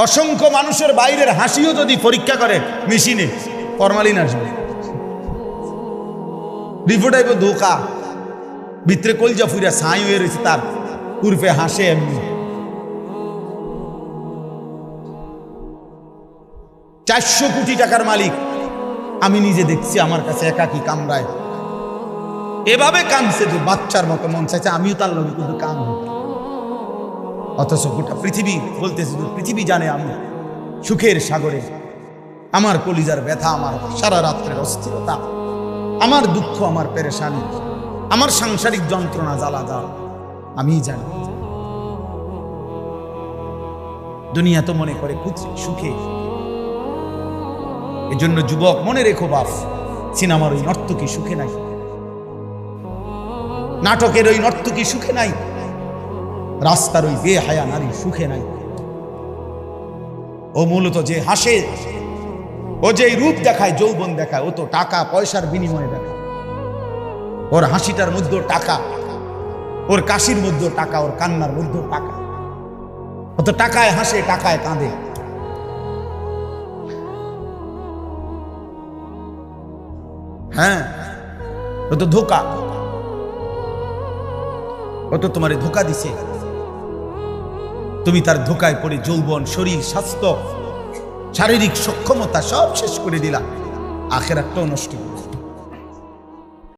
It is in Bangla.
অসংখ্য মানুষের বাইরের হাসিও যদি পরীক্ষা করে মেশিনে, ফরমালিন আসবে, রিপোর্ট আইব ধোকা, ভিতরে কলজা ফুইরা ছাই হয়ে রয়েছে, তার উর্ফে হাসে এমনি। 400 কোটি টাকার মালিক, আমি নিজে দেখছি আমার কাছে একাকি কামরায় এভাবে কাঁদছে যে বাচ্চার মতো মন চাইছে আমিও তার লগে কিন্তু কাঁদব। অথচ গোটা পৃথিবী বলতেছে, পৃথিবী জানে আমি সুখের সাগরে, আমার কলিজার ব্যথা, আমার সারা রাত্রের অস্থিরতা, আমার দুঃখ, আমার পেরেশানি, আমার সাংসারিক যন্ত্রণা জ্বালা যা আমি জানি। দুনিয়া তো মনে করে খুব সুখে। এজন্য যুবক মনে রেখো বাপ, সিনেমার ওই নর্তকী সুখে নাই, নাটকের ওই নর্তকী সুখে নাই, রাস্তার ওই বেহায়া নারী সুখে নাই। ও মূলত যে হাসে, ও যে রূপ দেখায়, যৌবন দেখায়, ও তো টাকা পয়সার বিনিময়ে দেখায়। ওর হাসিটার মধ্যে টাকা, ওর কাশির মধ্যে টাকা, ওর কান্নার মধ্যে টাকা। ও তো টাকায় হাসে, টাকায় কাঁদে। হ্যাঁ, ও তো ধোকা, ও তো তোমারে ধোকা দিছে। তুমি তার ধোকায় পড়ে যৌবন, শরীর, স্বাস্থ্য, শারীরিক সক্ষমতা সব শেষ করে দিলা, আখিরাতটাও নষ্ট করে।